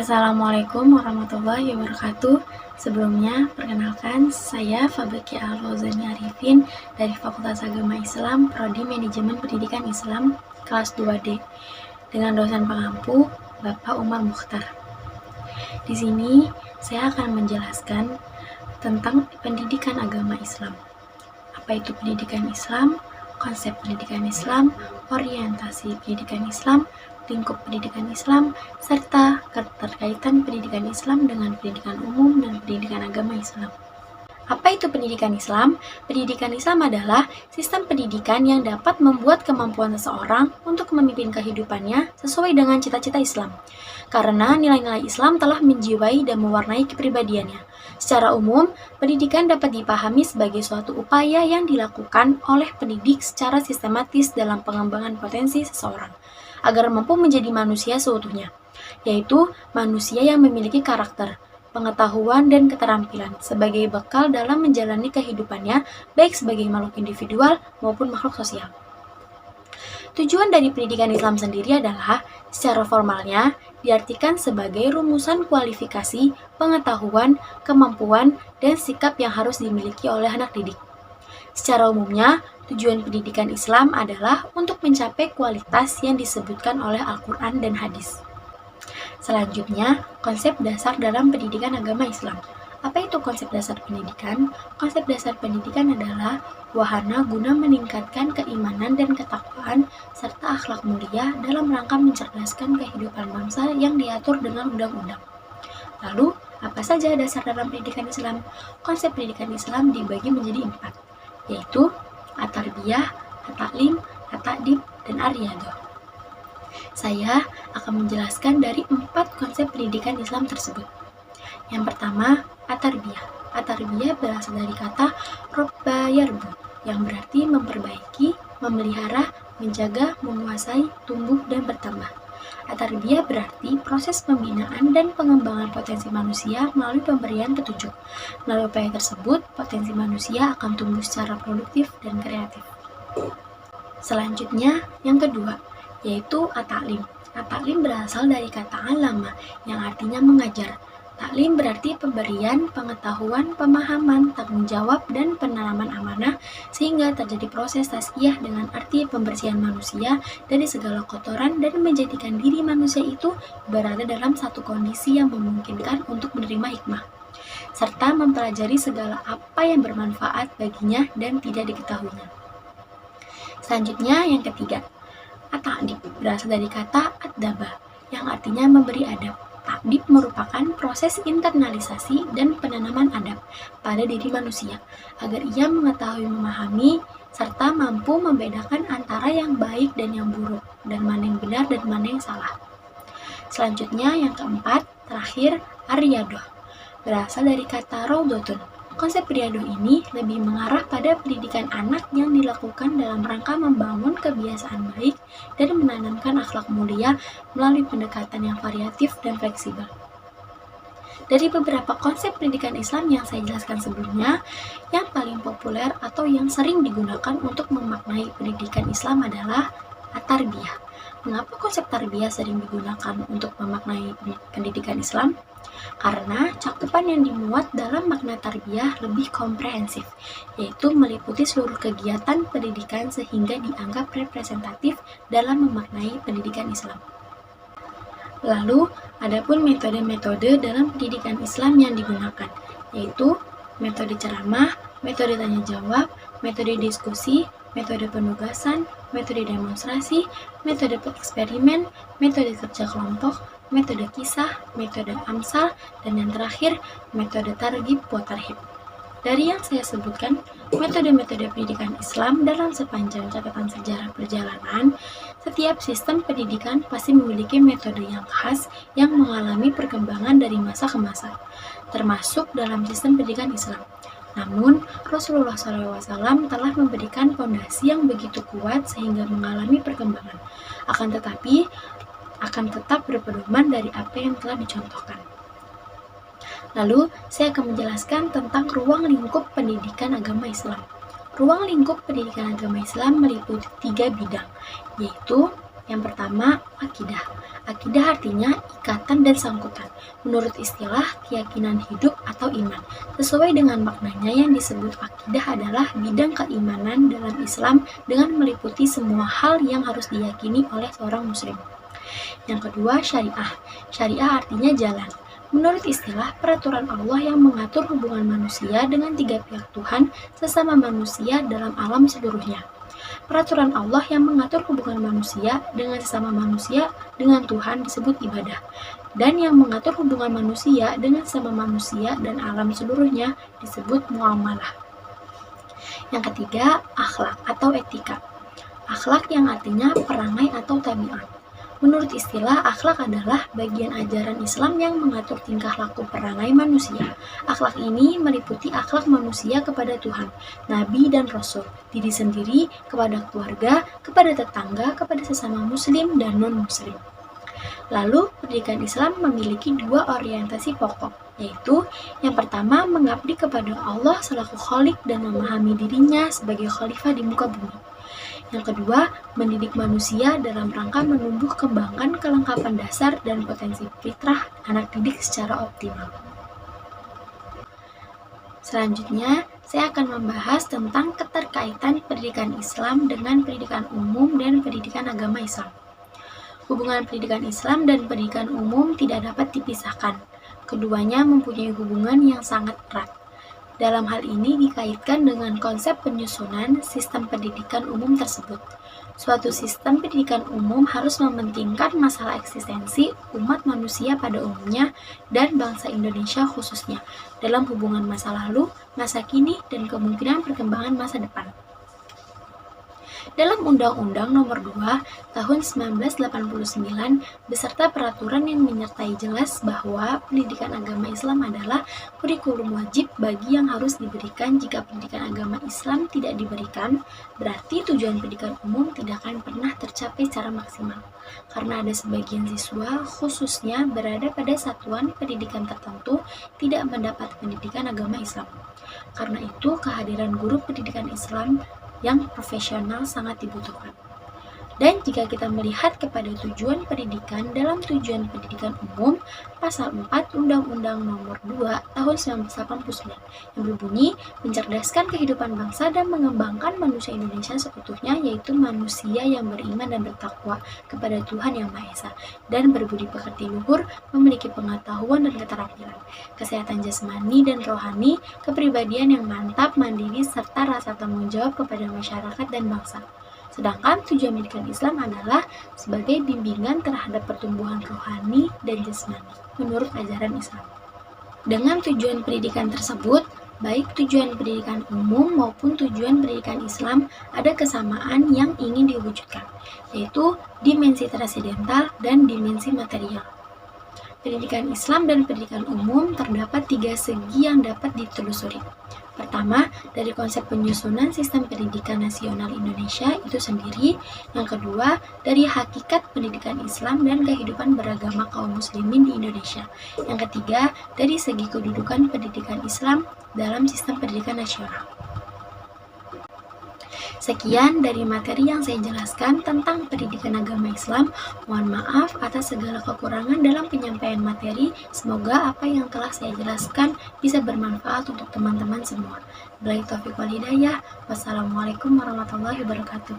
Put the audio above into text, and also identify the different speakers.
Speaker 1: Assalamualaikum warahmatullahi wabarakatuh. Sebelumnya, perkenalkan, saya Fabekia Al-Fauzani Arifin dari Fakultas Agama Islam, Prodi Manajemen Pendidikan Islam, kelas 2D, dengan dosen pengampu, Bapak Umar Mukhtar. Di sini, saya akan menjelaskan tentang pendidikan agama Islam. Apa itu pendidikan Islam, konsep pendidikan Islam, orientasi pendidikan Islam, lingkup pendidikan Islam, serta keterkaitan pendidikan Islam dengan pendidikan umum dan pendidikan agama Islam. Apa itu pendidikan Islam? Pendidikan Islam adalah sistem pendidikan yang dapat membuat kemampuan seseorang untuk memimpin kehidupannya sesuai dengan cita-cita Islam. Karena nilai-nilai Islam telah menjiwai dan mewarnai kepribadiannya. Secara umum, pendidikan dapat dipahami sebagai suatu upaya yang dilakukan oleh pendidik secara sistematis dalam pengembangan potensi seseorang, agar mampu menjadi manusia seutuhnya, yaitu manusia yang memiliki karakter, pengetahuan, dan keterampilan sebagai bekal dalam menjalani kehidupannya, baik sebagai makhluk individual maupun makhluk sosial. Tujuan dari pendidikan Islam sendiri adalah, secara formalnya, diartikan sebagai rumusan kualifikasi, pengetahuan, kemampuan, dan sikap yang harus dimiliki oleh anak didik. Secara umumnya, tujuan pendidikan Islam adalah untuk mencapai kualitas yang disebutkan oleh Al-Quran dan hadis. Selanjutnya, konsep dasar dalam pendidikan agama Islam. Apa itu konsep dasar pendidikan? Konsep dasar pendidikan adalah wahana guna meningkatkan keimanan dan ketakwaan serta akhlak mulia dalam rangka mencerdaskan kehidupan bangsa yang diatur dengan undang-undang. Lalu, apa saja dasar dalam pendidikan Islam? Konsep pendidikan Islam dibagi menjadi 4, yaitu at-tarbiyah, at-ta'lim, at-ta'dib, dan ar-riyadhah. Saya akan menjelaskan dari 4 konsep pendidikan Islam tersebut. Yang pertama, at-tarbiyah. At-tarbiyah berasal dari kata robba yarbu, yang berarti memperbaiki, memelihara, menjaga, menguasai, tumbuh, dan bertambah. At-tarbiyah berarti proses pembinaan dan pengembangan potensi manusia melalui pemberian petunjuk. Melalui upaya tersebut, potensi manusia akan tumbuh secara produktif dan kreatif. Selanjutnya, yang kedua, yaitu at-ta'lim. At-ta'lim berasal dari kata alama, yang artinya mengajar. Taklim berarti pemberian, pengetahuan, pemahaman, tanggung jawab, dan penanaman amanah, sehingga terjadi proses tazkiyah dengan arti pembersihan manusia dari segala kotoran dan menjadikan diri manusia itu berada dalam satu kondisi yang memungkinkan untuk menerima hikmah, serta mempelajari segala apa yang bermanfaat baginya dan tidak diketahuinya. Selanjutnya, yang ketiga, at-ta'dib berasal dari kata ad-daba, yang artinya memberi adab. Ta'dib merupakan proses internalisasi dan penanaman adab pada diri manusia, agar ia mengetahui, memahami, serta mampu membedakan antara yang baik dan yang buruk, dan mana yang benar dan mana yang salah. Selanjutnya, yang keempat, terakhir, ar-riyadhah berasal dari kata raudhatun. Konsep riyadhah ini lebih mengarah pada pendidikan anak yang dilakukan dalam rangka membangun kebiasaan baik dan menanamkan akhlak mulia melalui pendekatan yang variatif dan fleksibel. Dari beberapa konsep pendidikan Islam yang saya jelaskan sebelumnya, yang paling populer atau yang sering digunakan untuk memaknai pendidikan Islam adalah at-tarbiyah. Mengapa konsep tarbiyah sering digunakan untuk memaknai pendidikan Islam? Karena cakupan yang dimuat dalam makna tarbiyah lebih komprehensif, yaitu meliputi seluruh kegiatan pendidikan sehingga dianggap representatif dalam memaknai pendidikan Islam. Lalu, adapun metode-metode dalam pendidikan Islam yang digunakan, yaitu metode ceramah, metode tanya-jawab, metode diskusi, metode penugasan, metode demonstrasi, metode eksperimen, metode kerja kelompok, metode kisah, metode amsal, dan yang terakhir, metode targhib wa tarhib. Dari yang saya sebutkan, metode-metode pendidikan Islam dalam sepanjang catatan sejarah perjalanan, setiap sistem pendidikan pasti memiliki metode yang khas yang mengalami perkembangan dari masa ke masa, termasuk dalam sistem pendidikan Islam. Namun, Rasulullah SAW telah memberikan fondasi yang begitu kuat sehingga mengalami perkembangan. Akan tetapi, akan tetap berpedoman dari apa yang telah dicontohkan. Lalu, saya akan menjelaskan tentang ruang lingkup pendidikan agama Islam. Ruang lingkup pendidikan agama Islam meliputi 3 bidang, yaitu Yang pertama, akidah. Akidah artinya ikatan dan sangkutan. Menurut istilah keyakinan hidup atau iman. Sesuai dengan maknanya yang disebut akidah adalah bidang keimanan dalam Islam dengan meliputi semua hal yang harus diyakini oleh seorang muslim. Yang kedua, syariah. Syariah artinya jalan. Menurut istilah, peraturan Allah yang mengatur hubungan manusia dengan tiga pihak Tuhan sesama manusia dalam alam seluruhnya. Peraturan Allah yang mengatur hubungan manusia dengan sesama manusia dengan Tuhan disebut ibadah. Dan yang mengatur hubungan manusia dengan sesama manusia dan alam seluruhnya disebut muamalah. Yang ketiga, akhlak atau etika. Akhlak yang artinya perangai atau tabiat. Menurut istilah, akhlak adalah bagian ajaran Islam yang mengatur tingkah laku perangai manusia. Akhlak ini meliputi akhlak manusia kepada Tuhan, Nabi dan Rasul, diri sendiri, kepada keluarga, kepada tetangga, kepada sesama muslim dan non-muslim. Lalu, pendidikan Islam memiliki dua orientasi pokok, yaitu yang pertama mengabdi kepada Allah selaku Khalik dan memahami dirinya sebagai khalifah di muka bumi. Yang kedua, mendidik manusia dalam rangka menumbuh kembangkan kelengkapan dasar dan potensi fitrah anak didik secara optimal. Selanjutnya, saya akan membahas tentang keterkaitan pendidikan Islam dengan pendidikan umum dan pendidikan agama Islam. Hubungan pendidikan Islam dan pendidikan umum tidak dapat dipisahkan. Keduanya mempunyai hubungan yang sangat erat. Dalam hal ini dikaitkan dengan konsep penyusunan sistem pendidikan umum tersebut. Suatu sistem pendidikan umum harus mementingkan masalah eksistensi umat manusia pada umumnya dan bangsa Indonesia khususnya dalam hubungan masa lalu, masa kini, dan kemungkinan perkembangan masa depan. Dalam Undang-Undang Nomor 2 Tahun 1989 beserta peraturan yang menyertai jelas bahwa pendidikan agama Islam adalah kurikulum wajib bagi yang harus diberikan. Jika pendidikan agama Islam tidak diberikan, berarti tujuan pendidikan umum tidak akan pernah tercapai secara maksimal. Karena ada sebagian siswa khususnya berada pada satuan pendidikan tertentu tidak mendapat pendidikan agama Islam. Karena itu kehadiran guru pendidikan Islam yang profesional sangat dibutuhkan. Dan jika kita melihat kepada tujuan pendidikan dalam tujuan pendidikan umum, pasal 4 Undang-Undang Nomor 2 Tahun 1989 yang berbunyi mencerdaskan kehidupan bangsa dan mengembangkan manusia Indonesia seutuhnya, yaitu manusia yang beriman dan bertakwa kepada Tuhan Yang Maha Esa dan berbudi pekerti luhur, memiliki pengetahuan dan keterampilan, kesehatan jasmani dan rohani, kepribadian yang mantap, mandiri, serta rasa tanggung jawab kepada masyarakat dan bangsa. Sedangkan tujuan pendidikan Islam adalah sebagai bimbingan terhadap pertumbuhan rohani dan jasmani menurut ajaran Islam. Dengan tujuan pendidikan tersebut, baik tujuan pendidikan umum maupun tujuan pendidikan Islam ada kesamaan yang ingin diwujudkan, yaitu dimensi transidental dan dimensi material. Pendidikan Islam dan pendidikan umum terdapat tiga segi yang dapat ditelusuri. Pertama, dari konsep penyusunan sistem pendidikan nasional Indonesia itu sendiri. Yang kedua, dari hakikat pendidikan Islam dan kehidupan beragama kaum muslimin di Indonesia. Yang ketiga, dari segi kedudukan pendidikan Islam dalam sistem pendidikan nasional. Sekian dari materi yang saya jelaskan tentang pendidikan agama Islam. Mohon maaf atas segala kekurangan dalam penyampaian materi. Semoga apa yang telah saya jelaskan bisa bermanfaat untuk teman-teman semua. Billahi taufiq wal hidayah. Wassalamualaikum warahmatullahi wabarakatuh.